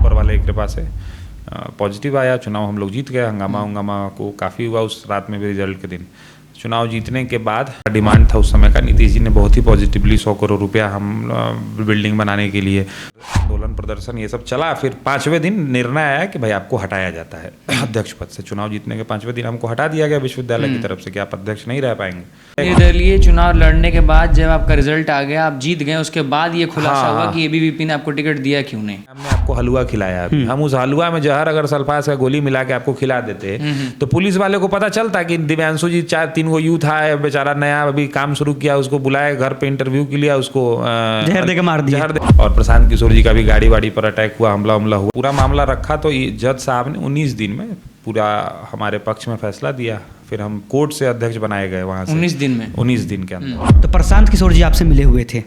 ऊपर वाले की कृपा से पॉजिटिव आया। चुनाव हम लोग जीत गए। हंगामा को काफ़ी हुआ उस रात में भी, रिजल्ट के दिन। चुनाव जीतने के बाद डिमांड था उस समय का, नीतीश जी ने बहुत ही पॉजिटिवली 100 करोड़ रुपया हम बिल्डिंग बनाने के लिए, आंदोलन प्रदर्शन ये सब चला। फिर 5वें दिन निर्णय आया कि भाई आपको हटाया जाता है अध्यक्ष पद से। चुनाव जीतने के 5वें दिन हमको हटा दिया गया विश्वविद्यालय की तरफ से कि आप अध्यक्ष नहीं रह पाएंगे। निर्दलीय चुनाव लड़ने के बाद जब आपका रिजल्ट आ गया, आप जीत गए, उसके बाद ये खुलासा हुआ कि एबीवीपी ने आपको टिकट दिया क्यों नहीं। हमने आपको हलवा खिलाया अभी। हम उस हलवा में जहर अगर सल्फास का गोली मिला के आपको खिला देते तो पुलिस वाले को पता चलता कि दिव्यांशु जी 4-3 गो यूथ है, बेचारा नया अभी काम शुरू किया, उसको बुलाए घर पे इंटरव्यू के लिए, उसको जहर देके मार दिया। और प्रशांत किशोर जी का भी गाड़ी वाड़ी पर अटैक हुआ, हमला हुआ, पूरा मामला रखा। तो जज साहब ने 19 दिन में पूरा हमारे पक्ष में फैसला दिया। फिर हम कोर्ट से अध्यक्ष बनाए गए वहाँ से 19 दिन में, 19 दिन के अंदर। तो प्रशांत किशोर जी आपसे मिले हुए थे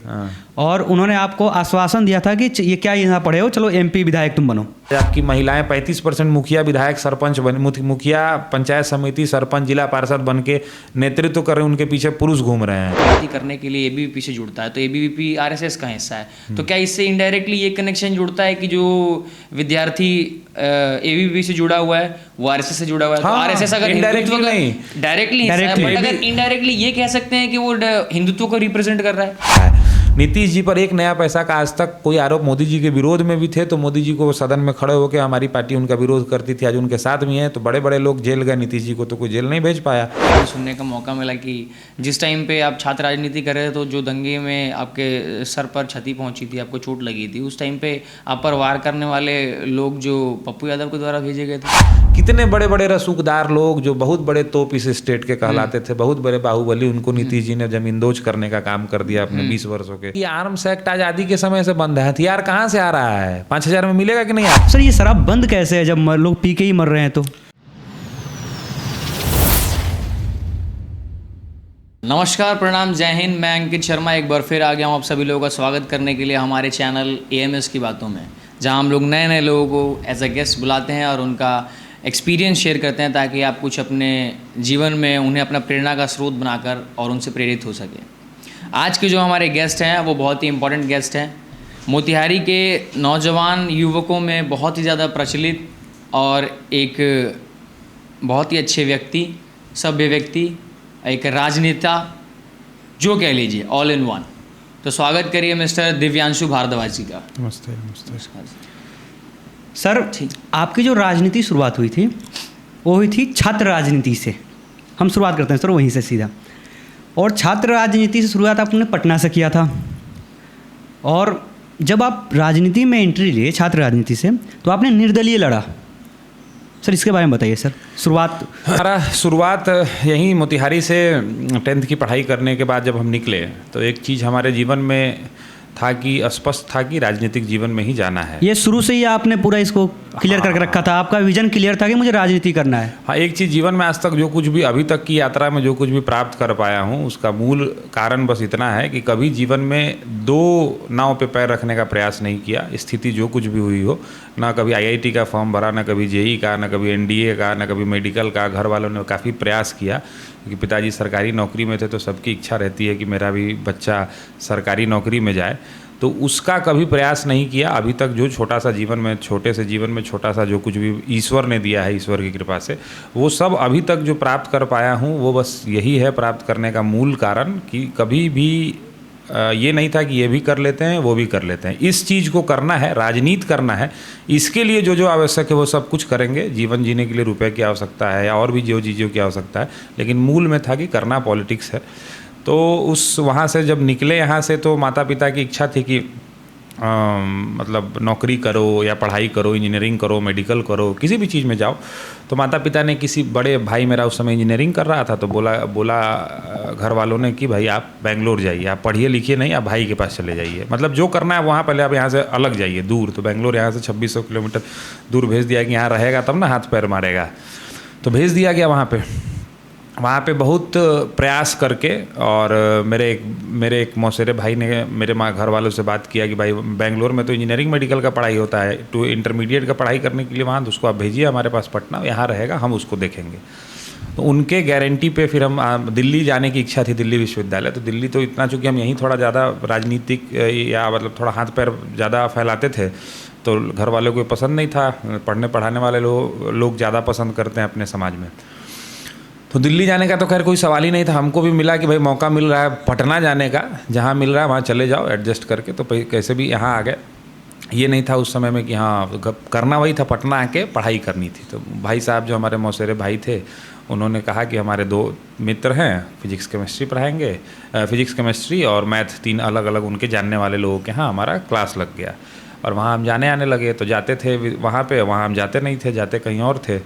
और उन्होंने आपको आश्वासन दिया था कि ये क्या यहाँ पढ़े हो, चलो एमपी विधायक तुम बनो। आपकी महिलाएं 35% मुखिया विधायक सरपंच मुखिया पंचायत समिति सरपंच जिला पार्षद बन के नेतृत्व कर रहे हैं, उन्नके पीछे पुरुष घूम रहे हैं। करने के लिए एबीवीपी से जुड़ता है, तो एबीवीपी आरएसएस का हिस्सा है, तो क्या इससे इनडायरेक्टली ये कनेक्शन जुड़ता है कि जो विद्यार्थी एबीवीपी से जुड़ा हुआ है वो आरएसएस से जुड़ा हुआ है? हाँ, तो आरएसएस अगर इनडायरेक्टली नहीं, डायरेक्टली अगर इनडायरेक्टली ये कह सकते हैं कि वो हिंदुत्व को रिप्रेजेंट कर रहा है। नीतीश जी पर एक नया पैसा का आज तक कोई आरोप मोदी जी के विरोध में भी थे, तो मोदी जी को सदन में खड़े होकर हमारी पार्टी उनका विरोध करती थी, आज उनके साथ भी हैं। तो बड़े बड़े लोग जेल गए, नीतीश जी को तो कोई जेल नहीं भेज पाया। सुनने का मौका मिला कि जिस टाइम पे आप छात्र राजनीति कर रहे थे तो जो दंगे में आपके सर पर क्षति पहुंची थी, आपको चोट लगी थी, उस टाइम पे आप पर वार करने वाले लोग जो पप्पू यादव के द्वारा भेजे गए थे। कितने बड़े बड़े रसूखदार लोग जो बहुत बड़े तोप इस स्टेट के कहलाते थे, बहुत बड़े बाहुबली, उनको नीतीश जी ने जमींदोज करने का काम कर दिया अपने 20 वर्षों के। ये आर्म्स एक्ट आजादी के समय से बंद है। हथियार कहाँ से आ रहा है? 5000 में मिलेगा कि नहीं? सर ये शराब बंद कैसे है जब लोग पी के ही मर रहे हैं? तो नमस्कार, प्रणाम, जय हिंद। मैं अंकित शर्मा एक बार फिर आ गया हूँ आप सभी लोगों का स्वागत करने के लिए हमारे चैनल एएमएस की बातों में, जहाँ हम लोग नए नए लोगों को एज अ गेस्ट बुलाते हैं और उनका एक्सपीरियंस शेयर करते हैं ताकि आप कुछ अपने जीवन में उन्हें अपना प्रेरणा का स्रोत बनाकर और उनसे प्रेरित हो सके। आज के जो हमारे गेस्ट हैं वो बहुत ही इंपॉर्टेंट गेस्ट हैं। मोतिहारी के नौजवान युवकों में बहुत ही ज़्यादा प्रचलित और एक बहुत ही अच्छे व्यक्ति, सभ्य व्यक्ति, एक राजनेता जो कह लीजिए, ऑल इन वन। तो स्वागत करिए मिस्टर दिव्यांशु भारद्वाज जी का। नमस्ते। नमस्ते सर, आपकी जो राजनीति शुरुआत हुई थी वो हुई थी छात्र राजनीति से। हम शुरुआत करते हैं सर वहीं से सीधा। और छात्र राजनीति से शुरुआत आपने पटना से किया था, और जब आप राजनीति में एंट्री लिए छात्र राजनीति से तो आपने निर्दलीय लड़ा। सर इसके बारे में बताइए सर। हमारा शुरुआत यहीं मोतिहारी से 10th की पढ़ाई करने के बाद जब हम निकले तो एक चीज़ हमारे जीवन में था कि स्पष्ट था कि राजनीतिक जीवन में ही जाना है। ये शुरू से ही आपने पूरा इसको क्लियर करके रखा था? आपका विजन क्लियर था कि मुझे राजनीति करना है? हाँ, एक चीज़ जीवन में आज तक जो कुछ भी अभी तक की यात्रा में जो कुछ भी प्राप्त कर पाया हूँ उसका मूल कारण बस इतना है कि कभी जीवन में 2 नाव पे पैर रखने का प्रयास नहीं किया। स्थिति जो कुछ भी हुई हो, ना कभी IIT का फॉर्म भरा, ना कभी JEE का, ना कभी NDA का, ना कभी मेडिकल का। घर वालों ने काफ़ी प्रयास किया क्योंकि पिताजी सरकारी नौकरी में थे, तो सबकी इच्छा रहती है कि मेरा भी बच्चा सरकारी नौकरी में जाए, तो उसका कभी प्रयास नहीं किया। अभी तक जो छोटा सा जीवन में, छोटे से जीवन में छोटा सा जो कुछ भी ईश्वर ने दिया है, ईश्वर की कृपा से, वो सब अभी तक जो प्राप्त कर पाया हूँ वो बस यही है प्राप्त करने का मूल कारण कि कभी भी ये नहीं था कि ये भी कर लेते हैं वो भी कर लेते हैं। इस चीज़ को करना है, राजनीति करना है, इसके लिए जो जो आवश्यक है वो सब कुछ करेंगे। जीवन जीने के लिए रुपए की आवश्यकता है या और भी जो चीज़ों की आवश्यकता है, लेकिन मूल में था कि करना पॉलिटिक्स है। तो उस वहाँ से जब निकले यहाँ से तो माता पिता की इच्छा थी कि मतलब नौकरी करो या पढ़ाई करो, इंजीनियरिंग करो, मेडिकल करो, किसी भी चीज़ में जाओ। तो माता पिता ने किसी बड़े भाई, मेरा उस समय इंजीनियरिंग कर रहा था, तो बोला घर वालों ने कि भाई आप बेंगलोर जाइए, आप पढ़िए लिखिए नहीं, आप भाई के पास चले जाइए, मतलब जो करना है वहाँ पहले आप यहाँ से अलग जाइए दूर। तो बेंगलोर यहाँ से 2600 किलोमीटर दूर भेज दिया कि यहाँ रहेगा तब ना हाथ पैर मारेगा। तो भेज दिया गया वहाँ पे बहुत प्रयास करके। और मेरे एक मौसेरे भाई ने मेरे माँ घर वालों से बात किया कि भाई बेंगलोर में तो इंजीनियरिंग मेडिकल का पढ़ाई होता है, तो इंटरमीडिएट का पढ़ाई करने के लिए वहाँ, तो उसको आप भेजिए हमारे पास पटना, यहाँ रहेगा, हम उसको देखेंगे। तो उनके गारंटी पे फिर हम दिल्ली जाने की इच्छा थी, दिल्ली विश्वविद्यालय। तो दिल्ली तो इतना, चूँकि हम यहीं थोड़ा ज़्यादा राजनीतिक या मतलब थोड़ा हाथ पैर ज़्यादा फैलाते थे, तो घर वालों को पसंद नहीं था, पढ़ने पढ़ाने वाले लोग ज़्यादा पसंद करते हैं अपने समाज में। तो दिल्ली जाने का तो खैर कोई सवाल ही नहीं था। हमको भी मिला कि भाई मौका मिल रहा है पटना जाने का, जहाँ मिल रहा है वहाँ चले जाओ एडजस्ट करके, तो कैसे भी यहाँ आ गए। ये नहीं था उस समय में कि हाँ करना वही था, पटना आके पढ़ाई करनी थी। तो भाई साहब जो हमारे मौसेरे भाई थे, उन्होंने कहा कि हमारे 2 मित्र हैं, फिजिक्स केमिस्ट्री पढ़ाएंगे, फिजिक्स केमिस्ट्री और मैथ, 3 अलग अलग उनके जानने वाले लोगों के यहाँ हमारा क्लास लग गया। और वहाँ हम जाने आने लगे, तो जाते थे वहाँ पे, वहाँ हम जाते नहीं थे, जाते कहीं और थे।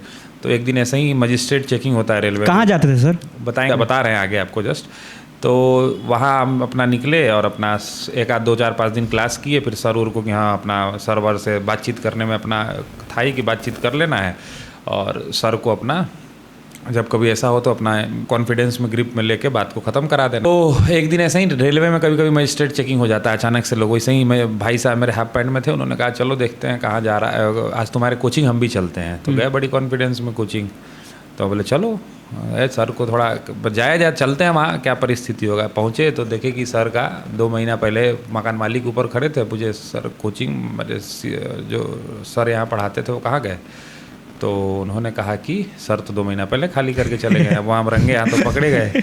तो एक दिन ऐसे ही मजिस्ट्रेट चेकिंग होता है रेलवे। कहाँ जाते थे सर? बता रहे हैं आगे आपको जस्ट। तो वहाँ हम अपना निकले और अपना 1 आध 2 4 5 दिन क्लास किए। फिर सर उर को कि हाँ अपना सर्वर से बातचीत करने में अपना था ही कि बातचीत कर लेना है, और सर को अपना जब कभी ऐसा हो तो अपना कॉन्फिडेंस में ग्रिप में लेके बात को ख़त्म करा देना। तो एक दिन ऐसे ही रेलवे में कभी कभी मजिस्ट्रेट चेकिंग हो जाता है अचानक से। लोग वैसे ही, मैं भाई साहब मेरे हाफ पैंट में थे, उन्होंने कहा चलो देखते हैं कहाँ जा रहा है, आज तुम्हारे कोचिंग हम भी चलते हैं। तो गए बड़ी कॉन्फिडेंस में कोचिंग। तो बोले चलो सर को थोड़ा जाया चलते हैं वहाँ क्या परिस्थिति होगा। पहुँचे तो देखे कि सर का 2 महीना पहले मकान मालिक ऊपर खड़े थे, पूछे सर कोचिंग मेरे जो सर यहाँ पढ़ाते थे वो कहाँ गए। तो उन्होंने कहा कि सर तो 2 महीना पहले खाली करके चले गए। अब वहाँ हम रंगे हाथ तो पकड़े गए।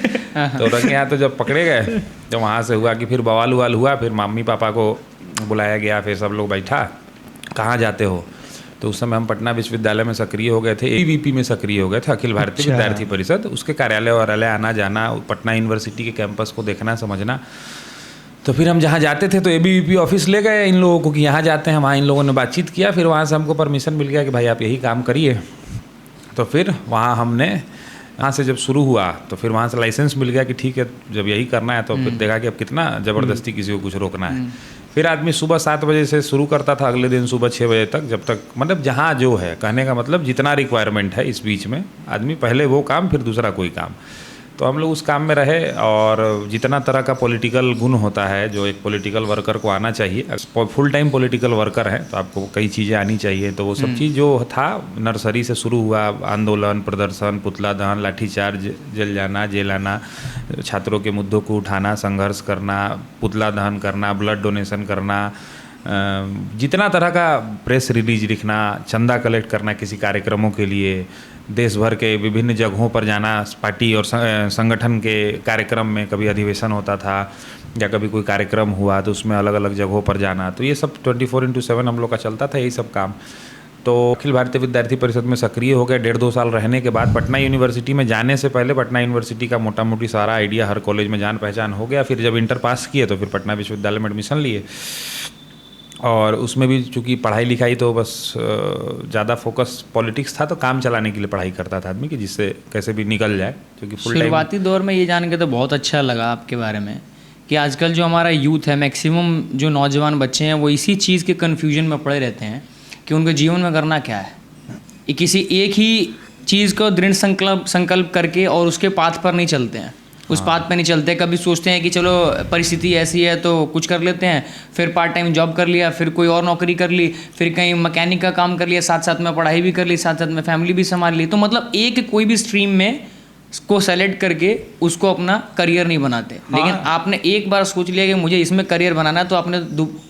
तो रंगे हाथ तो जब पकड़े गए तो वहाँ से हुआ कि फिर बवाल उवाल हुआ। फिर मम्मी पापा को बुलाया गया, फिर सब लोग बैठा, कहाँ जाते हो। तो उस समय हम पटना विश्वविद्यालय में सक्रिय हो गए थे, ABVP में सक्रिय हो गए थे, अखिल भारतीय विद्यार्थी परिषद। उसके कार्यालय आना जाना, पटना यूनिवर्सिटी के कैंपस को देखना समझना। तो फिर हम जहाँ जाते थे तो ABVP ऑफिस ले गए इन लोगों को कि यहाँ जाते हैं। वहाँ इन लोगों ने बातचीत किया, फिर वहाँ से हमको परमिशन मिल गया कि भाई आप यही काम करिए। तो फिर वहाँ हमने यहाँ से जब शुरू हुआ तो फिर वहाँ से लाइसेंस मिल गया कि ठीक है जब यही करना है। तो फिर देखा कि अब कितना ज़बरदस्ती किसी को कुछ रोकना है। फिर आदमी सुबह 7 बजे से शुरू करता था, अगले दिन सुबह 6 बजे तक, जब तक मतलब जहाँ जो है, कहने का मतलब जितना रिक्वायरमेंट है इस बीच में आदमी पहले वो काम फिर दूसरा कोई काम। तो हम लोग उस काम में रहे। और जितना तरह का पॉलिटिकल गुण होता है जो एक पॉलिटिकल वर्कर को आना चाहिए, फुल टाइम पॉलिटिकल वर्कर है तो आपको कई चीज़ें आनी चाहिए। तो वो सब चीज़ जो था नर्सरी से शुरू हुआ, आंदोलन, प्रदर्शन, पुतला दहन, लाठीचार्ज, जल जाना, जेल आना, छात्रों के मुद्दों को उठाना, संघर्ष करना, पुतला दहन करना, ब्लड डोनेशन करना, जितना तरह का प्रेस रिलीज लिखना, चंदा कलेक्ट करना किसी कार्यक्रमों के लिए, देश भर के विभिन्न जगहों पर जाना, पार्टी और संगठन के कार्यक्रम में कभी अधिवेशन होता था या कभी कोई कार्यक्रम हुआ तो उसमें अलग अलग जगहों पर जाना। तो ये सब 24/7 हम लोग का चलता था यही सब काम। तो अखिल भारतीय विद्यार्थी परिषद में सक्रिय हो गए। 1.5-2 साल रहने के बाद पटना यूनिवर्सिटी में जाने से पहले पटना यूनिवर्सिटी का मोटा मोटी सारा आइडिया हर कॉलेज में जान पहचान हो गया। फिर जब इंटर पास किए तो फिर पटना विश्वविद्यालय में एडमिशन लिए। और उसमें भी चूँकि पढ़ाई लिखाई तो बस ज़्यादा फोकस पॉलिटिक्स था, तो काम चलाने के लिए पढ़ाई करता था आदमी कि जिससे कैसे भी निकल जाए, क्योंकि फुल टाइम। शुरुआती दौर में ये जान के तो बहुत अच्छा लगा आपके बारे में कि आजकल जो हमारा यूथ है, मैक्सिमम जो नौजवान बच्चे हैं वो इसी चीज़ के कन्फ्यूजन में पड़े रहते हैं कि उनको जीवन में करना क्या है। ये किसी एक ही चीज़ को दृढ़ संकल्प करके और उसके पाथ पर नहीं चलते हैं, उस पाथ पे नहीं चलते। कभी सोचते हैं कि चलो परिस्थिति ऐसी है तो कुछ कर लेते हैं, फिर पार्ट टाइम जॉब कर लिया, फिर कोई और नौकरी कर ली, फिर कहीं मैकेनिक का काम कर लिया, साथ साथ में पढ़ाई भी कर ली, साथ साथ में फैमिली भी संभाल ली। तो मतलब एक कोई भी स्ट्रीम में को सेलेक्ट करके उसको अपना करियर नहीं बनाते। लेकिन आपने एक बार सोच लिया कि मुझे इसमें करियर बनाना है तो आपने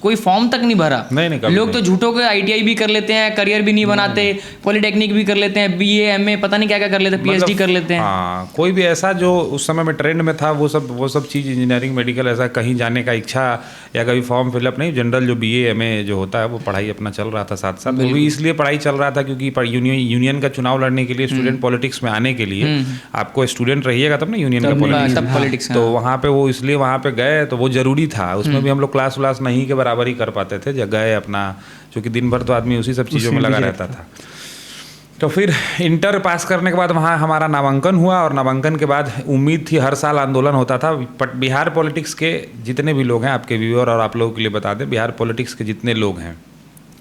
कोई फॉर्म तक नहीं भरा। नहीं, लोग तो झूठों के ITI भी कर लेते हैं, करियर भी नहीं बनाते, पॉलिटेक्निक भी कर लेते हैं, BA MA पता नहीं क्या क्या कर लेते हैं, PhD कर लेते हैं। हाँ, कोई भी ऐसा जो उस समय में ट्रेंड में था वो सब चीज़, इंजीनियरिंग, मेडिकल, ऐसा कहीं जाने का इच्छा या कभी फॉर्म फिलअप नहीं। जनरल जो BA MA जो होता है वो पढ़ाई अपना चल रहा था साथ साथ। वो भी इसलिए पढ़ाई चल रहा था क्योंकि यूनियन का चुनाव लड़ने के लिए, स्टूडेंट पॉलिटिक्स में आने के लिए आपको स्टूडेंट रहिएगा तब ना यूनियन का पॉलिटिक्स। तो वहाँ पे वो इसलिए वहाँ पे गए तो वो जरूरी था। उसमें भी हम लोग क्लास व्लास नहीं के बराबर ही कर पाते थे, जब गए अपना, क्योंकि दिन भर तो आदमी उसी सब चीज़ों में लगा रहता था। तो फिर इंटर पास करने के बाद वहाँ हमारा नामांकन हुआ और नामांकन के बाद उम्मीद थी, हर साल आंदोलन होता था। बिहार पॉलिटिक्स के जितने भी लोग हैं, आपके व्यूअर और आप लोगों के लिए बता दें, बिहार पॉलिटिक्स के जितने लोग हैं,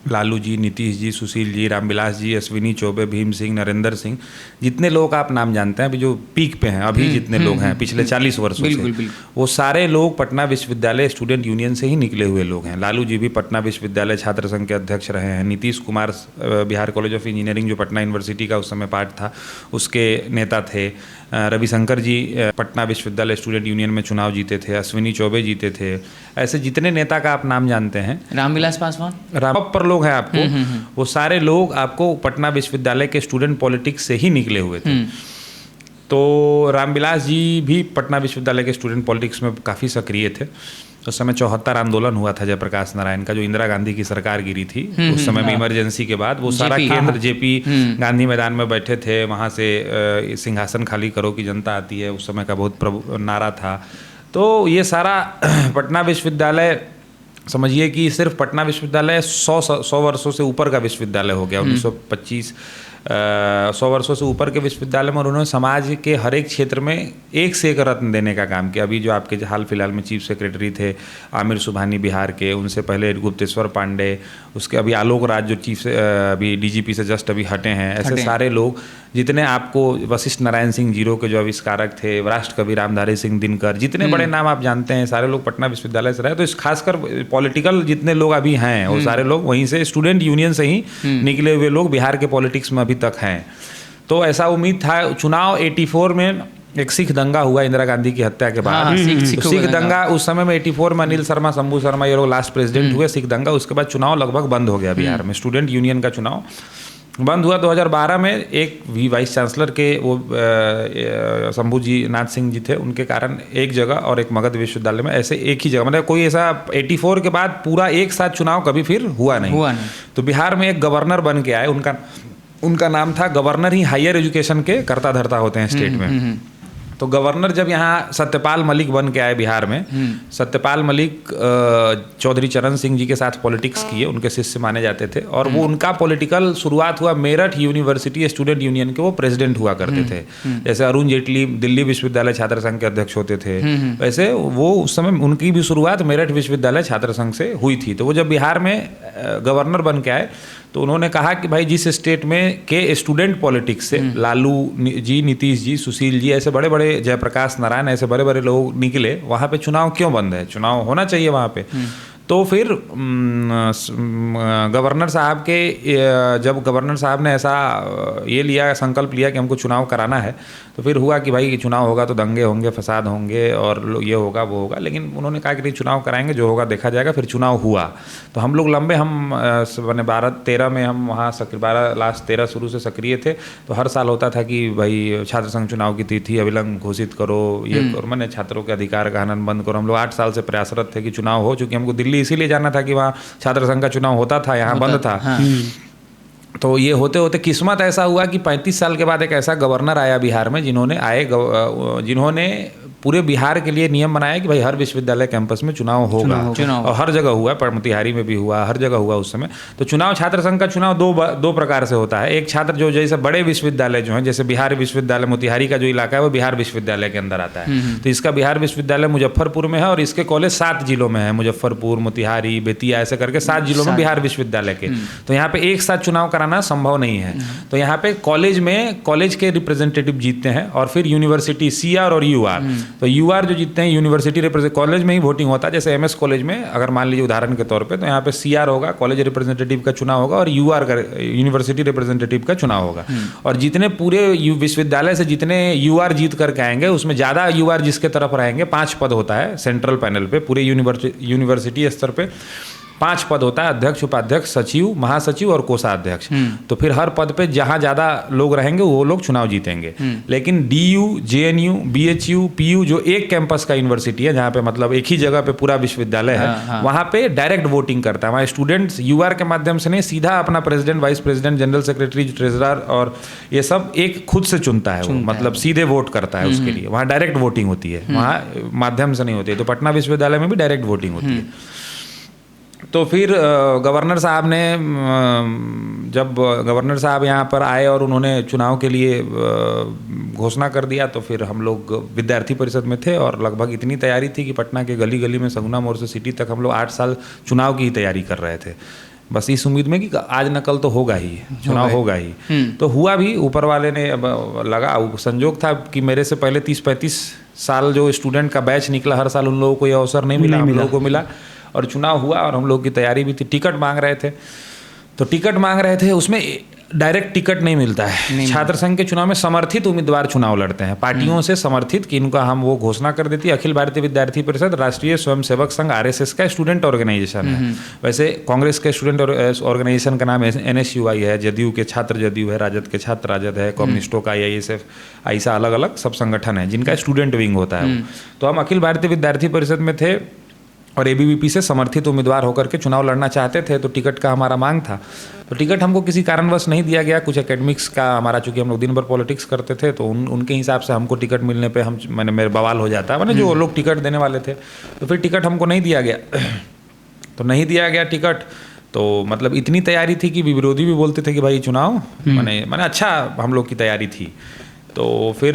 लालू जी, नीतीश जी, सुशील जी, रामविलास जी, अश्विनी चौबे, भीम सिंह, नरेंद्र सिंह, जितने लोग आप नाम जानते हैं अभी जो पीक पे हैं, अभी जितने लोग हैं पिछले 40 वर्षों से, वो सारे लोग पटना विश्वविद्यालय स्टूडेंट यूनियन से ही निकले हुए लोग हैं। लालू जी भी पटना विश्वविद्यालय छात्र संघ के अध्यक्ष रहे हैं। Nitish Kumar Bihar college of engineering जो पटना यूनिवर्सिटी का उस समय पार्ट था, उसके नेता थे। रविशंकर जी पटना विश्वविद्यालय स्टूडेंट यूनियन में चुनाव जीते थे। अश्विनी चौबे जीते थे। ऐसे जितने नेता का आप नाम जानते हैं, रामविलास पासवान, पर लोग हैं आपको, वो सारे लोग आपको पटना विश्वविद्यालय के स्टूडेंट पॉलिटिक्स से ही निकले हुए थे। तो रामविलास जी भी पटना विश्वविद्यालय के स्टूडेंट पॉलिटिक्स में काफ़ी सक्रिय थे। उस समय 74 आंदोलन हुआ था जयप्रकाश नारायण का, जो इंदिरा गांधी की सरकार गिरी थी उस समय में, इमरजेंसी के बाद वो सारा केंद्र जेपी गांधी मैदान में बैठे थे, वहाँ से सिंहासन खाली करो कि जनता आती है, उस समय का बहुत नारा था। तो ये सारा पटना विश्वविद्यालय, समझिए कि सिर्फ पटना विश्वविद्यालय 100 वर्षों से ऊपर का विश्वविद्यालय हो गया। 1925 100 वर्षों से ऊपर के विश्वविद्यालय में उन्होंने समाज के हर एक क्षेत्र में एक से एक रत्न देने का काम किया। अभी जो आपके हाल फिलहाल में चीफ सेक्रेटरी थे आमिर सुबहानी बिहार के, उनसे पहले गुप्तेश्वर पांडे, उसके अभी आलोक राज जो चीफ अभी डीजीपी से जस्ट अभी हटे हैं, ऐसे सारे लोग जितने आपको, वशिष्ठ नारायण सिंह जीरो के जो आविष्कारक थे, राष्ट्र कवि रामधारी सिंह दिनकर, जितने बड़े नाम आप जानते हैं सारे लोग पटना विश्वविद्यालय से रहे। तो इस खासकर पॉलिटिकल जितने लोग अभी हैं वो सारे लोग वहीं से, स्टूडेंट यूनियन से ही निकले हुए लोग बिहार के पॉलिटिक्स में अभी तक हैं। तो ऐसा उम्मीद था। चुनाव 84 में एक सिख दंगा हुआ इंदिरा गांधी की हत्या के बाद। सिख दंगा उस समय में 84 में अनिल शर्मा, शंभू शर्मा ये लोग लास्ट प्रेसिडेंट हुए, सिख दंगा। उसके बाद चुनाव लगभग बंद हो गया बिहार में, स्टूडेंट यूनियन का चुनाव बंद हुआ। 2012 में एक भी वाइस चांसलर के वो शंभू जी नाथ सिंह जी थे, उनके कारण एक जगह और एक मगध विश्वविद्यालय में ऐसे एक ही जगह, मतलब कोई ऐसा 84 के बाद पूरा एक साथ चुनाव कभी फिर हुआ नहीं। तो बिहार में एक गवर्नर बन के आए, उनका नाम था, गवर्नर ही हायर एजुकेशन के कर्ता धर्ता होते हैं स्टेट में। तो गवर्नर जब यहाँ सत्यपाल मलिक बन के आए बिहार में, सत्यपाल मलिक चौधरी चरण सिंह जी के साथ पॉलिटिक्स किए, उनके शिष्य माने जाते थे। और वो उनका पॉलिटिकल शुरुआत हुआ मेरठ यूनिवर्सिटी स्टूडेंट यूनियन के वो प्रेसिडेंट हुआ करते थे। जैसे अरुण जेटली दिल्ली विश्वविद्यालय छात्र संघ के अध्यक्ष होते थे, वैसे वो उस समय उनकी भी शुरुआत मेरठ विश्वविद्यालय छात्र संघ से हुई थी। तो वो जब बिहार में गवर्नर बन के आए तो उन्होंने कहा कि भाई जिस स्टेट में के स्टूडेंट पॉलिटिक्स से लालू जी, नीतीश जी, सुशील जी, ऐसे बड़े बड़े, जयप्रकाश नारायण, ऐसे बड़े बड़े लोग निकले, वहाँ पे चुनाव क्यों बंद है? चुनाव होना चाहिए वहाँ पे। तो फिर गवर्नर साहब के, जब गवर्नर साहब ने ऐसा ये लिया, संकल्प लिया कि हमको चुनाव कराना है, तो फिर हुआ कि भाई चुनाव होगा तो दंगे होंगे, फसाद होंगे और ये होगा वो होगा। लेकिन उन्होंने कहा कि नहीं, चुनाव कराएंगे, जो होगा देखा जाएगा। फिर चुनाव हुआ। तो हम लोग लंबे, हम 12-13 में हम वहाँ 13 शुरू से सक्रिय थे। तो हर साल होता था कि भाई छात्र संघ चुनाव की तिथि अविलंब घोषित करो, ये करो, मैंने छात्रों के अधिकार का हनन बंद करो। हम लोग 8 साल से प्रयासरत थे कि चुनाव हो, चूँकि हमको दिल्ली इसीलिए जाना था कि वहाँ छात्र संघ का चुनाव होता था, यहाँ बंद था। तो ये होते होते किस्मत ऐसा हुआ कि 35 साल के बाद एक ऐसा गवर्नर आया बिहार में, जिन्होंने पूरे बिहार के लिए नियम बनाया कि भाई हर विश्वविद्यालय कैंपस में चुनाव होगा। और हर जगह हुआ, मोतिहारी में भी हुआ, हर जगह हुआ उस समय। तो चुनाव, छात्र संघ का चुनाव दो प्रकार से होता है। एक छात्र जो जैसे बड़े विश्वविद्यालय जो हैं, जैसे बिहार विश्वविद्यालय मोतिहारी का जो इलाका है वो बिहार विश्वविद्यालय के अंदर आता है। तो इसका बिहार विश्वविद्यालय मुजफ्फरपुर में है और इसके कॉलेज 7 जिलों में है, मुजफ्फरपुर, मोतिहारी, बेतिया, ऐसे करके 7 जिलों में बिहार विश्वविद्यालय के। तो यहाँ पे एक साथ चुनाव कराना संभव नहीं है। तो यहाँ पे कॉलेज के रिप्रेजेंटेटिव जीतते हैं और फिर यूनिवर्सिटी, CR और UR। तो UR जो जीतते हैं, यूनिवर्सिटी कॉलेज में ही वोटिंग होता है। जैसे MS कॉलेज में अगर मान लीजिए उदाहरण के तौर पे, तो यहाँ पे CR होगा, कॉलेज रिप्रेजेंटेटिव का चुनाव होगा, और UR का, यूनिवर्सिटी रिप्रेजेंटेटिव का चुनाव होगा। और जितने पूरे विश्वविद्यालय से जितने UR जीत करके आएंगे, उसमें ज़्यादा UR जिसके तरफ रहेंगे, 5 पद होता है सेंट्रल पैनल पे, पूरे यूनिवर्सिटी स्तर पे 5 पद होता है, अध्यक्ष, उपाध्यक्ष, सचिव, महासचिव और कोषाध्यक्ष। तो फिर हर पद पे जहाँ ज़्यादा लोग रहेंगे वो लोग चुनाव जीतेंगे। लेकिन DU, JNU, BHU, PU जो एक कैंपस का यूनिवर्सिटी है, जहाँ पे मतलब एक ही जगह पे पूरा विश्वविद्यालय है, वहाँ पे डायरेक्ट वोटिंग करता है। वहाँ स्टूडेंट्स UR के माध्यम से नहीं, सीधा अपना president, vice president, general secretary, treasurer और ये सब एक खुद से चुनता है, मतलब सीधे वोट करता है उसके लिए। वहाँ डायरेक्ट वोटिंग होती है, वहाँ माध्यम से नहीं होती है। तो पटना विश्वविद्यालय में भी डायरेक्ट वोटिंग होती है। तो फिर गवर्नर साहब ने, जब गवर्नर साहब यहाँ पर आए और उन्होंने चुनाव के लिए घोषणा कर दिया, तो फिर हम लोग विद्यार्थी परिषद में थे और लगभग इतनी तैयारी थी कि पटना के गली गली में, सगुना मोड़ से सिटी तक, हम लोग 8 साल चुनाव की ही तैयारी कर रहे थे, बस इस उम्मीद में कि आज न कल तो होगा ही, चुनाव होगा ही। तो हुआ भी, ऊपर वाले ने लगा, संजोग था कि मेरे से पहले 30-35 साल जो स्टूडेंट का बैच निकला, हर साल उन लोगों को यह अवसर नहीं मिला, हम लोगों को मिला और चुनाव हुआ। और हम लोग की तैयारी भी थी, टिकट मांग रहे थे। तो टिकट मांग रहे थे, उसमें डायरेक्ट टिकट नहीं मिलता है। छात्र संघ के चुनाव में समर्थित उम्मीदवार चुनाव लड़ते हैं, पार्टियों से समर्थित, कि इनका हम वो घोषणा कर देती है। अखिल भारतीय विद्यार्थी परिषद राष्ट्रीय स्वयंसेवक संघ आरएसएस का स्टूडेंट ऑर्गेनाइजेशन है। वैसे कांग्रेस के स्टूडेंट ऑर्गेनाइजेशन का नाम एनएसयूआई है, जदयू के छात्र जदयू है, राजद के छात्र राजद है, कम्युनिस्टों का आईएसएफ, ऐसा अलग अलग सब संगठन है जिनका स्टूडेंट विंग होता है। तो हम अखिल भारतीय विद्यार्थी परिषद में थे और एबीवीपी से समर्थित उम्मीदवार होकर के चुनाव लड़ना चाहते थे, तो टिकट का हमारा मांग था। तो टिकट हमको किसी कारणवश नहीं दिया गया। कुछ एकेडमिक्स का हमारा, चूंकि हम लोग दिन भर पॉलिटिक्स करते थे, तो उनके हिसाब से हमको टिकट मिलने पे मेरे बवाल हो जाता है, जो लोग टिकट देने वाले थे। तो फिर टिकट हमको नहीं दिया गया। तो नहीं दिया गया टिकट, तो मतलब इतनी तैयारी थी कि विरोधी भी बोलते थे कि भाई चुनाव माने अच्छा हम लोग की तैयारी थी। तो फिर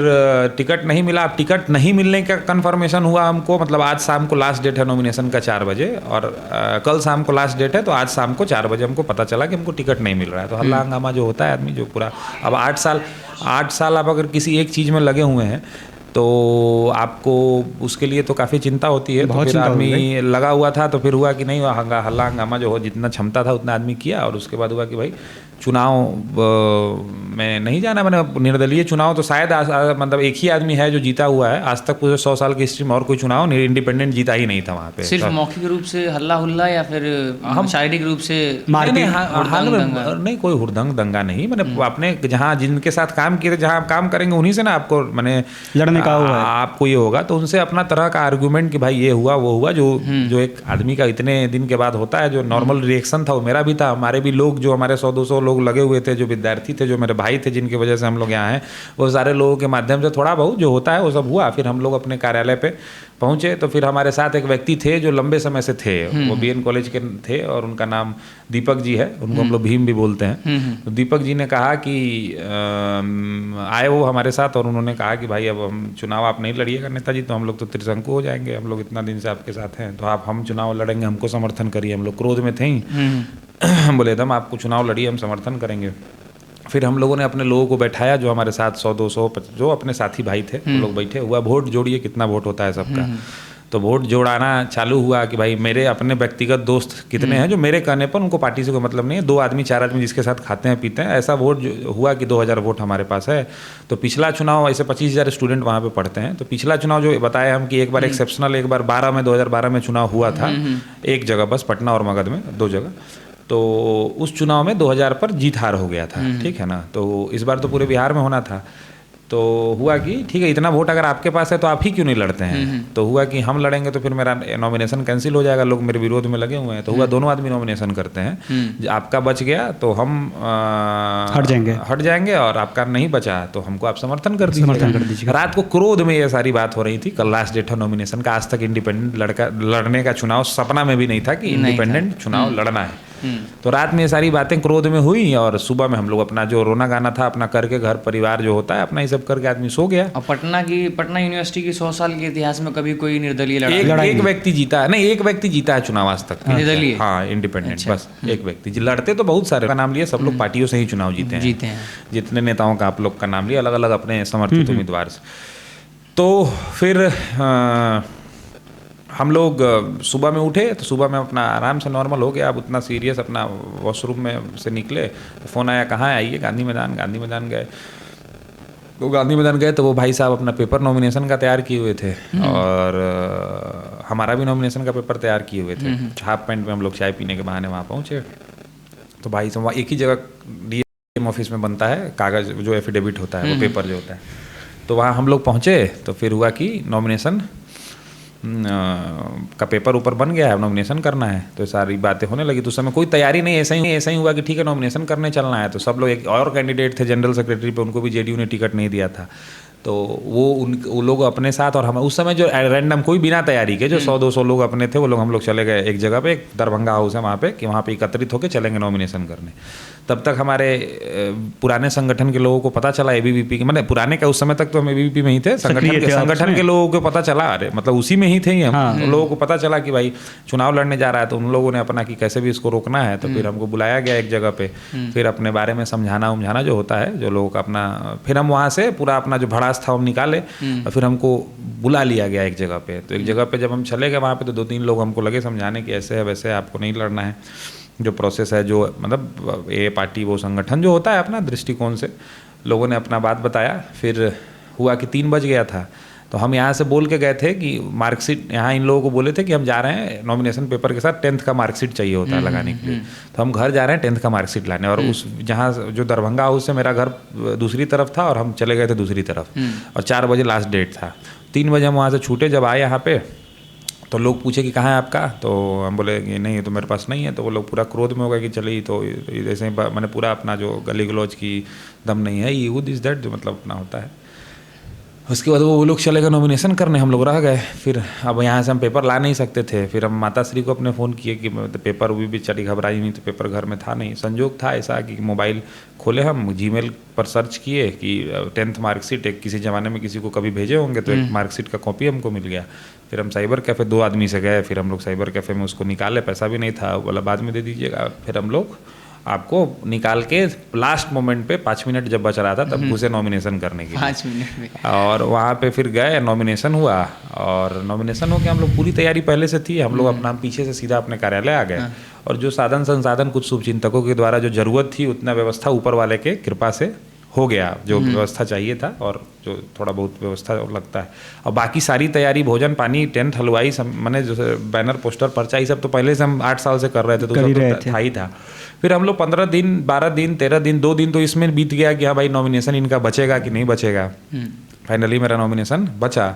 टिकट नहीं मिला। अब टिकट नहीं मिलने का कंफर्मेशन हुआ हमको, मतलब आज शाम को लास्ट डेट है नॉमिनेशन का 4 बजे, और कल शाम को लास्ट डेट है, तो आज शाम को 4 बजे हमको पता चला कि हमको टिकट नहीं मिल रहा है। तो हल्ला हंगामा जो होता है आदमी जो पूरा, अब 8 साल आप अगर किसी एक चीज़ में लगे हुए हैं तो आपको उसके लिए तो काफ़ी चिंता होती है। तो फिर आदमी लगा हुआ था, तो फिर हुआ कि नहीं, हल्ला हंगामा जो हो, जितना क्षमता था उतना आदमी किया, और उसके बाद हुआ कि भाई चुनाव में नहीं जाना। मैंने निर्दलीय चुनाव तो शायद मतलब एक ही आदमी है जो जीता हुआ है आज तक पूरे 100 साल की हिस्ट्री में, और कोई चुनाव इंडिपेंडेंट जीता ही नहीं था वहाँ पे। सिर्फ मौखिक रूप से हल्ला हुल्ला या फिर हम शारीरिक रूप से नहीं, कोई हुड़दंग दंगा नहीं। मैंने अपने जहाँ जिनके साथ काम किए थे, जहाँ आप काम करेंगे उन्हीं से ना आपको मैंने लड़ने का हुआ, आपको ये होगा, तो उनसे अपना तरह का आर्गूमेंट कि भाई ये हुआ वो हुआ, जो एक आदमी का इतने दिन के बाद होता है, जो नॉर्मल रिएक्शन था वो मेरा भी था। हमारे भी लोग, जो हमारे 100-200 लोग लगे हुए थे, जो विद्यार्थी थे, जो मेरे भाई थे, जिनकी वजह से हम लोग यहाँ हैं, वो सारे लोगों के माध्यम से थोड़ा बहुत जो होता है वो सब हुआ। फिर हम लोग अपने कार्यालय पे पहुंचे, तो फिर हमारे साथ एक व्यक्ति थे जो लंबे समय से थे, वो बीएन कॉलेज के थे, और उनका नाम दीपक जी है, उनको हम लोग भीम भी बोलते हैं। तो दीपक जी ने कहा कि आए वो हमारे साथ, और उन्होंने कहा कि भाई अब हम चुनाव आप नहीं लड़िएगा नेताजी, तो हम लोग तो त्रिशंकु हो जाएंगे, हम लोग इतना दिन से आपके साथ हैं, तो हम चुनाव लड़ेंगे, हमको समर्थन करिए। हम लोग क्रोध में थे ही, बोले एकदम आपको चुनाव लड़िए, हम समर्थन करेंगे। फिर हम लोगों ने अपने लोगों को बैठाया, जो हमारे साथ 100-200 जो अपने साथी भाई थे, वो लोग बैठे हुआ, वोट जोड़िए, कितना वोट होता है सबका। तो वोट जोड़ाना चालू हुआ कि भाई मेरे अपने व्यक्तिगत दोस्त कितने हैं जो मेरे कहने पर, उनको पार्टी से कोई मतलब नहीं है, 2 आदमी 4 आदमी जिसके साथ खाते हैं पीते हैं, ऐसा वोट हुआ कि 2000 वोट हमारे पास है। तो पिछला चुनाव, ऐसे 25,000 स्टूडेंट वहाँ पे पढ़ते हैं, तो पिछला चुनाव जो बताया हम कि एक बार एक्सेप्शनल, एक बार 2012 में चुनाव हुआ था, एक जगह बस, पटना और मगध में 2 जगह। तो उस चुनाव में 2000 पर जीत हार हो गया था, ठीक है ना। तो इस बार तो पूरे बिहार में होना था। तो हुआ कि ठीक है, इतना वोट अगर आपके पास है तो आप ही क्यों नहीं लड़ते हैं। तो हुआ कि हम लड़ेंगे तो फिर मेरा नॉमिनेशन कैंसिल हो जाएगा, लोग मेरे विरोध में लगे हुए हैं। तो हुआ दोनों आदमी नॉमिनेशन करते हैं, आपका बच गया तो हम हट जाएंगे, और आपका नहीं बचा तो हमको आप समर्थन कर दीजिए। रात को क्रोध में ये सारी बात हो रही थी। कल लास्ट डेट है नॉमिनेशन का। आज तक इंडिपेंडेंट लड़ने का चुनाव सपना में भी नहीं था कि इंडिपेंडेंट चुनाव लड़ना है। तो रात में ये सारी बातें क्रोध में हुई, और सुबह में हम लोग अपना जो रोना गाना था अपना करके, घर परिवार जो होता है अपना ये सब करके आदमी सो गया। और पटना यूनिवर्सिटी की 100 साल के इतिहास में कभी कोई निर्दलीय लड़ाई एक व्यक्ति जीता है, नहीं एक व्यक्ति जीता है चुनाव आज तक निर्दलीय, हाँ इंडिपेंडेंट, बस एक व्यक्ति। लड़ते तो बहुत सारे का नाम लिया, सब लोग पार्टियों से ही चुनाव जीते हैं। जितने नेताओं का आप लोग का नाम लिया, अलग अलग अपने समर्थित उम्मीदवार से। तो फिर हम लोग सुबह में उठे, तो सुबह में अपना आराम से नॉर्मल हो गया। अब उतना सीरियस, अपना वॉशरूम में से निकले तो फ़ोन आया, कहाँ आइए, गांधी मैदान गए। तो गांधी मैदान गए तो वो भाई साहब अपना पेपर नॉमिनेशन का तैयार किए हुए थे, और हमारा भी नॉमिनेशन का पेपर तैयार किए हुए थे। हाफ पैंट में हम लोग चाय पीने के बहाने वहाँ पहुँचे। तो भाई साहब एक ही जगह डीएम ऑफिस में बनता है कागज़, जो एफिडेविट होता है, वो पेपर जो होता है। तो वहाँ हम लोग पहुँचे, तो फिर हुआ कि नॉमिनेशन का पेपर ऊपर बन गया है, नॉमिनेशन करना है। तो सारी बातें होने लगी। तो उस समय कोई तैयारी नहीं, ऐसा ही हुआ कि ठीक है नॉमिनेशन करने चलना है। तो सब लोग, एक और कैंडिडेट थे जनरल सेक्रेटरी पे, उनको भी जेडीयू ने टिकट नहीं दिया था। तो वो लोग अपने साथ, और हम उस समय जो रैंडम कोई बिना तैयारी के जो 100-200 लोग अपने थे, वो लोग हम लोग चले गए एक जगह पे, एक दरभंगा हाउस है वहाँ पे, कि वहाँ पे एकत्रित होकर चलेंगे नॉमिनेशन करने। तब तक हमारे पुराने संगठन के लोगों को पता चला, एबीवीपी के, मतलब पुराने का, उस समय तक तो हम एबीवीपी में ही थे, संगठन के लोगों को पता चला, अरे मतलब उसी में ही थे हम। तो लोगों को पता चला कि भाई चुनाव लड़ने जा रहा है। तो उन लोगों ने अपना कि कैसे भी इसको रोकना है। तो फिर हमको बुलाया गया एक जगह पे, फिर अपने बारे में समझाना जो होता है, जो लोगों का अपना, फिर हम वहाँ से पूरा अपना जो भड़ास था हम निकाले, और फिर हमको बुला लिया गया एक जगह पे। तो एक जगह पे जब हम चले गए वहाँ पे, तो 2-3 लोग हमको लगे समझाने कि ऐसे है वैसे है, आपको नहीं लड़ना है। जो प्रोसेस है, जो मतलब ये पार्टी वो संगठन जो होता है अपना दृष्टिकोण से, लोगों ने अपना बात बताया। फिर हुआ कि 3 बज गया था, तो हम यहाँ से बोल के गए थे कि मार्कशीट, यहाँ इन लोगों को बोले थे कि हम जा रहे हैं नॉमिनेशन पेपर के साथ 10th का मार्कशीट चाहिए होता है लगाने के लिए, तो हम घर जा रहे हैं 10th का मार्कशीट लाने। और उस जहाँ जो दरभंगा हाउस से मेरा घर दूसरी तरफ था और हम चले गए थे दूसरी तरफ, और 4 बजे लास्ट डेट था। 3 बजे हम वहाँ से छूटे, जब आए यहाँ पे तो लोग पूछे कि कहाँ है आपका, तो हम बोले कि नहीं तो मेरे पास नहीं है। तो वो लोग पूरा क्रोध में हो गए कि चलिए, तो ऐसे ही मैंने पूरा अपना जो गली गलौज की दम नहीं है, ये दिस दैट जो मतलब अपना होता है। उसके बाद वो लोग चले गए नॉमिनेशन करने, हम लोग रह गए। फिर अब यहाँ से हम पेपर ला नहीं सकते थे। फिर हम माताश्री को अपने फ़ोन किए कि पेपर भी बेचारी घबराई नहीं, तो पेपर घर में था नहीं। संजोग था ऐसा कि मोबाइल खोले, हम जीमेल पर सर्च किए कि 10th मार्कशीट एक किसी ज़माने में किसी को कभी भेजे होंगे, तो एक मार्कशीट का कॉपी हमको मिल गया। फिर हम साइबर कैफ़े 2 आदमी से गए, फिर हम लोग साइबर कैफ़े में उसको निकाले, पैसा भी नहीं था, बोला बाद में दे दीजिएगा। फिर हम लोग आपको निकाल के लास्ट मोमेंट पे 5 मिनट जब बच रहा था तब घुसे नॉमिनेशन करने के लिए। 5 मिनट में। और वहाँ पे फिर गए, नॉमिनेशन हुआ, और नॉमिनेशन हो के हम लोग पूरी तैयारी पहले से थी, हम लोग अपना पीछे से सीधा अपने कार्यालय आ गए। और जो साधन संसाधन कुछ शुभचिंतकों के द्वारा जो जरूरत थी उतना व्यवस्था ऊपर वाले के कृपा से हो गया, जो व्यवस्था चाहिए था और जो थोड़ा बहुत व्यवस्था लगता है। और बाकी सारी तैयारी, भोजन पानी, टेंट, हलवाई, मैंने जो बैनर पोस्टर पर्चा ये सब तो पहले से हम 8 साल से कर रहे थे, तो सब तो था ही था। फिर हम लोग 15 दिन, 12 दिन, 13 दिन, 2 दिन तो इसमें बीत गया कि हाँ भाई नॉमिनेशन इनका बचेगा कि नहीं बचेगा। फाइनली मेरा नॉमिनेशन बचा,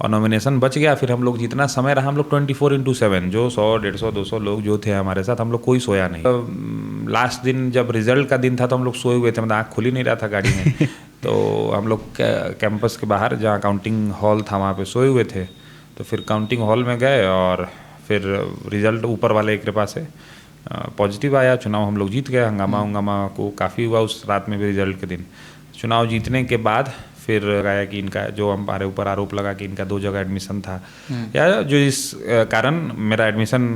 और नॉमिनेशन बच गया। फिर हम लोग जितना समय रहा, हम लोग 24/7 जो 100, 150, 200 लोग जो थे हमारे साथ, हम लोग कोई सोया नहीं। लास्ट दिन जब रिजल्ट का दिन था तो हम लोग सोए हुए थे, मतलब आँख खुल ही नहीं रहा था गाड़ी में। तो हम लोग कैंपस के बाहर जहाँ काउंटिंग हॉल था वहाँ पे सोए हुए थे। तो फिर काउंटिंग हॉल में गए और फिर रिजल्ट ऊपर वाले की कृपा से पॉजिटिव आया। चुनाव हम लोग जीत गए। हंगामा को काफ़ी हुआ उस रात में भी। रिजल्ट के दिन चुनाव जीतने के बाद फिर लगाया कि इनका जो हमारे ऊपर आरोप लगा कि इनका 2 जगह एडमिशन था, या जो इस कारण मेरा एडमिशन,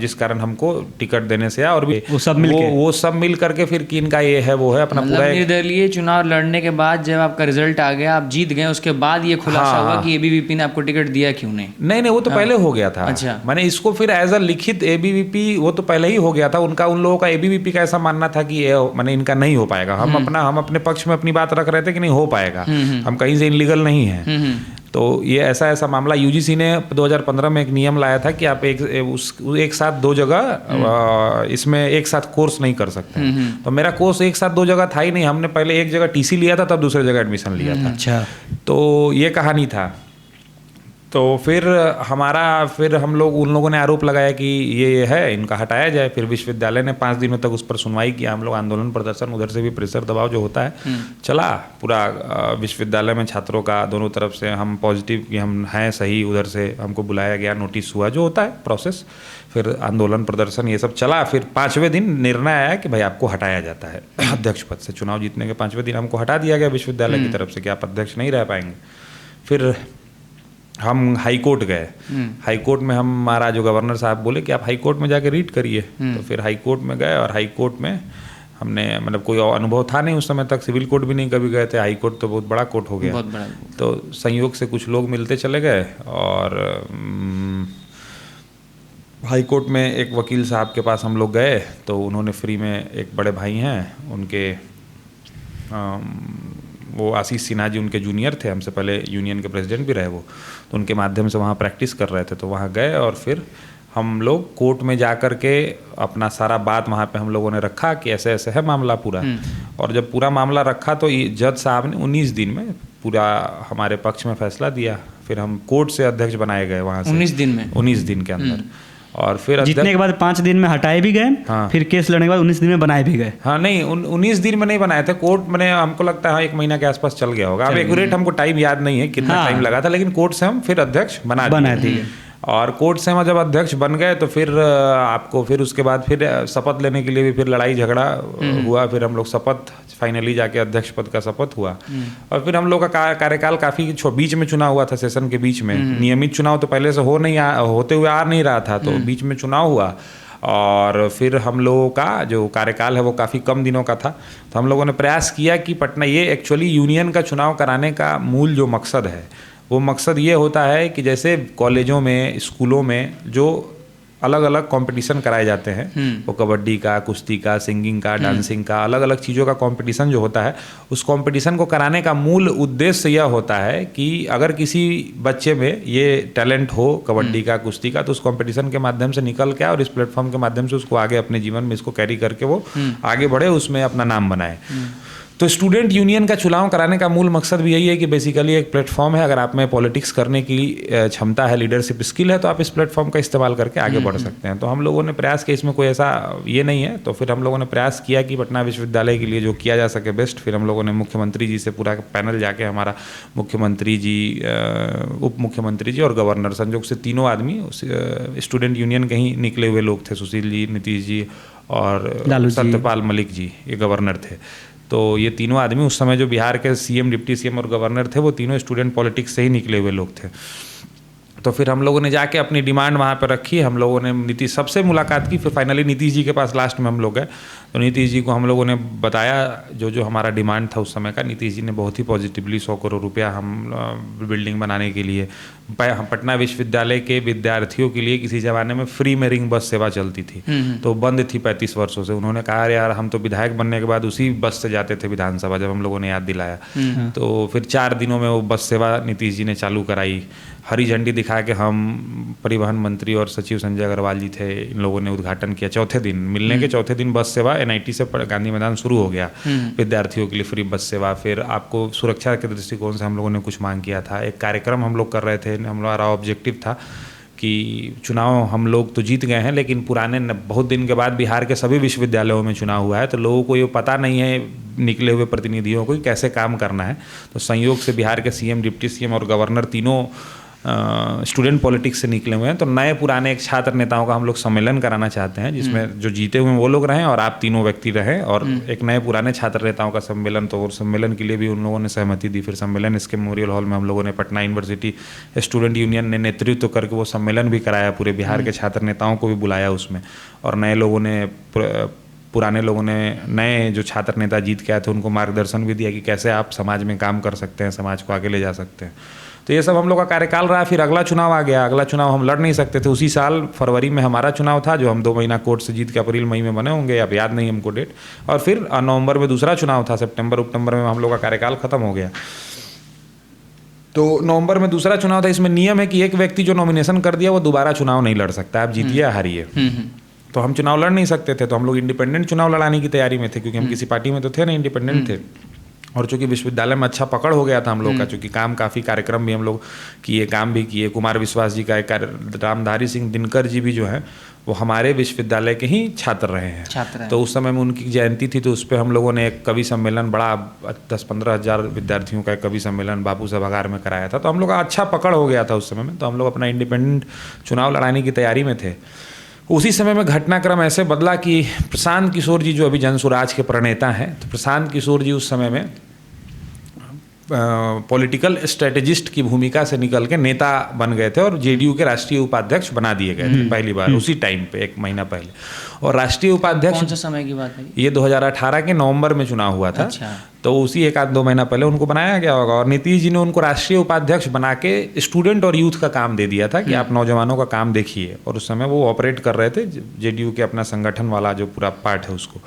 जिस कारण हमको टिकट देने से, और भी वो सब मिल करके फिर कि इनका ये है वो है अपना मतलब पूरा निर्दलीय चुनाव लड़ने के बाद जब आपका रिजल्ट आ गया, आप जीत गए, उसके बाद ये खुलासा हुआ कि एबीवीपी ने आपको टिकट दिया क्यों नहीं? नहीं, वो तो पहले हो गया था। अच्छा। मैंने इसको फिर एज अ लिखित एबीवीपी, वो तो पहले ही हो गया था उनका। उन लोगों का एबीवीपी का ऐसा मानना था कि मैंने इनका नहीं हो पाएगा। हम अपने पक्ष में अपनी बात रख रहे थे कि नहीं हो पाएगा, हम कहीं से लीगल नहीं है। तो ये ऐसा मामला, यूजीसी ने 2015 में एक नियम लाया था कि आप एक साथ 2 जगह इसमें एक साथ कोर्स नहीं कर सकते। तो मेरा कोर्स एक साथ 2 जगह था ही नहीं। हमने पहले एक जगह टीसी लिया था, तब दूसरी जगह एडमिशन लिया था। अच्छा। तो ये कहानी था। तो फिर हम लोग, उन लोगों ने आरोप लगाया कि ये है, इनका हटाया जाए। फिर विश्वविद्यालय ने 5 दिनों तक उस पर सुनवाई किया। हम लोग आंदोलन प्रदर्शन, उधर से भी प्रेशर दबाव जो होता है चला पूरा विश्वविद्यालय में। छात्रों का दोनों तरफ से हम पॉजिटिव कि हम हैं सही, उधर से हमको बुलाया गया, नोटिस हुआ, जो होता है प्रोसेस। फिर आंदोलन प्रदर्शन ये सब चला। फिर 5वें दिन निर्णय आया कि भाई आपको हटाया जाता है अध्यक्ष पद से। चुनाव जीतने के 5वें दिन हमको हटा दिया गया विश्वविद्यालय की तरफ से कि आप अध्यक्ष नहीं रह पाएंगे। फिर हम हाई कोर्ट गए। हाई कोर्ट में हमारा जो गवर्नर साहब बोले कि आप हाई कोर्ट में जाके रीड करिए। तो फिर हाई कोर्ट में गए, और हाई कोर्ट में हमने, मतलब कोई अनुभव था नहीं उस समय तक, सिविल कोर्ट भी नहीं कभी गए थे। हाई कोर्ट तो बहुत बड़ा कोर्ट हो गया, बहुत बड़ा। तो संयोग से कुछ लोग मिलते चले गए, और हाई कोर्ट में एक वकील साहब के पास हम लोग गए। तो उन्होंने फ्री में, एक बड़े भाई हैं उनके, वो आशीष सिन्हा जी उनके जूनियर थे, हमसे पहले यूनियन के प्रेसिडेंट भी रहे वो, तो उनके माध्यम से वहाँ प्रैक्टिस कर रहे थे। तो वहाँ गए, और फिर हम लोग कोर्ट में जा कर के अपना सारा बात वहाँ पे हम लोगों ने रखा कि ऐसे ऐसे है मामला पूरा। और जब पूरा मामला रखा तो जज साहब ने 19 दिन में पूरा हमारे पक्ष में फैसला दिया। फिर हम कोर्ट से अध्यक्ष बनाए गए वहाँ से 19 दिन के अंदर। और फिर जीतने के बाद 5 दिन में हटाए भी गए। हाँ। फिर केस लड़ने के बाद 19 दिन में बनाए भी गए। हाँ, नहीं 19 दिन में नहीं बनाए थे। कोर्ट में हमको लगता है 1 महीना के आसपास चल गया होगा। अब एक्यूरेट हमको टाइम याद नहीं है कितना टाइम लगा था, लेकिन कोर्ट से हम फिर अध्यक्ष बना दिए। और कोर्ट से हम जब अध्यक्ष बन गए तो फिर आपको, फिर उसके बाद फिर शपथ लेने के लिए भी फिर लड़ाई झगड़ा हुआ। फिर हम लोग शपथ, फाइनली जाके अध्यक्ष पद का शपथ हुआ। और फिर हम लोग का कार्यकाल काफ़ी बीच में चुनाव हुआ था, सेशन के बीच में। नियमित चुनाव तो पहले से होते हुए आ नहीं रहा था, तो बीच में चुनाव हुआ। और फिर हम लोगों का जो कार्यकाल है वो काफ़ी कम दिनों का था। तो हम लोगों ने प्रयास किया कि पटना, ये एक्चुअली यूनियन का चुनाव कराने का मूल जो मकसद है, वो मकसद ये होता है कि जैसे कॉलेजों में, स्कूलों में जो अलग अलग कंपटीशन कराए जाते हैं। वो कबड्डी का, कुश्ती का, सिंगिंग का, डांसिंग का, अलग अलग चीज़ों का कंपटीशन जो होता है, उस कंपटीशन को कराने का मूल उद्देश्य यह होता है कि अगर किसी बच्चे में ये टैलेंट हो कबड्डी का, कुश्ती का, तो उस कंपटीशन के माध्यम से निकल के और इस प्लेटफॉर्म के माध्यम से उसको आगे अपने जीवन में इसको कैरी करके वो आगे बढ़े, उसमें अपना नाम बनाए। तो स्टूडेंट यूनियन का चुनाव कराने का मूल मकसद भी यही है कि बेसिकली एक प्लेटफॉर्म है, अगर आप में पॉलिटिक्स करने की क्षमता है, लीडरशिप स्किल है, तो आप इस प्लेटफॉर्म का इस्तेमाल करके आगे बढ़ सकते हैं। तो हम लोगों ने प्रयास किया, इसमें कोई ऐसा ये नहीं है, तो फिर हम लोगों ने प्रयास किया कि पटना विश्वविद्यालय के लिए जो किया जा सके बेस्ट। फिर हम लोगों ने मुख्यमंत्री जी से पूरा पैनल जाके, हमारा मुख्यमंत्री जी, उप मुख्यमंत्री जी और गवर्नर, संजोग से तीनों आदमी स्टूडेंट यूनियन के ही निकले हुए लोग थे। सुशील जी, नीतीश जी और सत्यपाल मलिक जी, ये गवर्नर थे। तो ये तीनों आदमी उस समय जो बिहार के सीएम, डिप्टी सीएम और गवर्नर थे, वो तीनों स्टूडेंट पॉलिटिक्स से ही निकले हुए लोग थे। तो फिर हम लोगों ने जाके अपनी डिमांड वहाँ पर रखी। हम लोगों ने नीतीश सबसे मुलाकात की, फिर फाइनली नीतीश जी के पास लास्ट में हम लोग गए। तो नीतीश जी को हम लोगों ने बताया जो हमारा डिमांड था उस समय का। नीतीश जी ने बहुत ही पॉजिटिवली 100 करोड़ रुपया हम बिल्डिंग बनाने के लिए, पटना विश्वविद्यालय के विद्यार्थियों के लिए किसी ज़माने में फ्री में रिंग बस सेवा चलती थी, तो बंद थी 35 वर्षों से। उन्होंने कहा यार हम तो विधायक बनने के बाद उसी बस से जाते थे विधानसभा, जब हम लोगों ने याद दिलाया। तो फिर 4 दिनों में वो बस सेवा नीतीश जी ने चालू कराई। हरी झंडी दिखा के हम, परिवहन मंत्री और सचिव संजय अग्रवाल जी थे, इन लोगों ने उद्घाटन किया। चौथे दिन, मिलने के चौथे दिन बस सेवा NIT से गांधी मैदान शुरू हो गया, विद्यार्थियों के लिए फ्री बस सेवा। फिर आपको सुरक्षा के दृष्टिकोण से हम लोगों ने कुछ मांग किया था। एक कार्यक्रम हम लोग कर रहे थे, हमारा ऑब्जेक्टिव था कि चुनाव हम लोग तो जीत गए हैं, लेकिन पुराने बहुत दिन के बाद बिहार के सभी विश्वविद्यालयों में चुनाव हुआ है, तो लोगों को ये पता नहीं है, निकले हुए प्रतिनिधियों को, कैसे काम करना है। तो संयोग से बिहार के CM, डिप्टी CM और गवर्नर तीनों स्टूडेंट पॉलिटिक्स से निकले हुए हैं। तो नए पुराने एक छात्र नेताओं का हम लोग सम्मेलन कराना चाहते हैं, जिसमें जो जीते हुए वो लोग रहें और आप तीनों व्यक्ति रहें, और एक नए पुराने छात्र नेताओं का सम्मेलन। तो सम्मेलन के लिए भी उन लोगों ने सहमति दी। फिर सम्मेलन इसके मेमोरियल हॉल में हम लोगों ने, पटना यूनिवर्सिटी स्टूडेंट यूनियन ने नेतृत्व करके वो सम्मेलन भी कराया, पूरे बिहार के छात्र नेताओं को भी बुलाया उसमें। और नए लोगों ने, पुराने लोगों ने, नए जो छात्र नेता जीत के आए थे उनको मार्गदर्शन भी दिया कि कैसे आप समाज में काम कर सकते हैं, समाज को आगे ले जा सकते हैं। तो ये सब हम लोग का कार्यकाल रहा। फिर अगला चुनाव आ गया। अगला चुनाव हम लड़ नहीं सकते थे। उसी साल फरवरी में हमारा चुनाव था, जो हम 2 महीना कोर्ट से जीत के अप्रैल मई में बने होंगे, अब याद नहीं हमको डेट। और फिर नवंबर में दूसरा चुनाव था, सितंबर अक्टूबर में हम लोग का कार्यकाल खत्म हो गया। तो नवंबर में दूसरा चुनाव था। इसमें नियम है कि एक व्यक्ति जो नॉमिनेशन कर दिया वो दोबारा चुनाव नहीं लड़ सकता, आप जीतिए या हारिए। तो हम चुनाव लड़ नहीं सकते थे, तो हम लोग इंडिपेंडेंट चुनाव लड़ाने की तैयारी में थे, क्योंकि हम किसी पार्टी में तो थे नहीं, इंडिपेंडेंट थे। और चूंकि विश्वविद्यालय में अच्छा पकड़ हो गया था हम लोग का, चूंकि काम काफ़ी, कार्यक्रम भी हम लोग किए, काम भी किए। कुमार विश्वास जी का एक, रामधारी सिंह दिनकर जी भी जो है वो हमारे विश्वविद्यालय के ही छात्र रहे हैं। तो उस समय में उनकी जयंती थी, तो उस पर हम लोगों ने एक कवि सम्मेलन, बड़ा 10-15 हज़ार विद्यार्थियों का एक कवि सम्मेलन बापू सभागार में कराया था। तो हम लोग का अच्छा पकड़ हो गया था उस समय में। तो हम लोग अपना इंडिपेंडेंट चुनाव लड़ाने की तैयारी में थे। उसी समय में घटनाक्रम ऐसे बदला कि प्रशांत किशोर जी, जो अभी जनसुराज के प्रणेता हैं, तो प्रशांत किशोर जी उस समय में पॉलिटिकल स्ट्रेटेजिस्ट की भूमिका से निकल के नेता बन गए थे और जेडीयू के राष्ट्रीय उपाध्यक्ष बना दिए गए थे पहली बार, उसी टाइम पे 1 महीना पहले। और राष्ट्रीय उपाध्यक्ष, कौन सा समय की बात है ये 2018 के नवंबर में चुनाव हुआ था। अच्छा। तो उसी 1-2 महीना पहले उनको बनाया गया होगा। और नीतीश जी ने उनको राष्ट्रीय उपाध्यक्ष बना के स्टूडेंट और यूथ का काम दे दिया था कि आप नौजवानों का काम देखिए। और उस समय वो ऑपरेट कर रहे थे जेडीयू के अपना संगठन वाला जो पूरा पार्ट है उसको।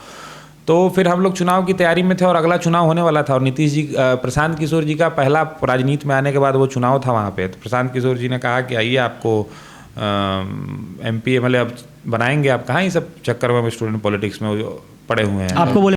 तो फिर हम लोग चुनाव की तैयारी में थे और अगला चुनाव होने वाला था। और नीतीश जी, प्रशांत किशोर जी का पहला राजनीति में आने के बाद वो चुनाव था वहाँ पे। तो प्रशांत किशोर जी ने कहा कि आइए, आपको MP MLA अब बनाएंगे। आप कहाँ ही सब चक्कर में स्टूडेंट पॉलिटिक्स में पड़े हुए हैं। आपको बोले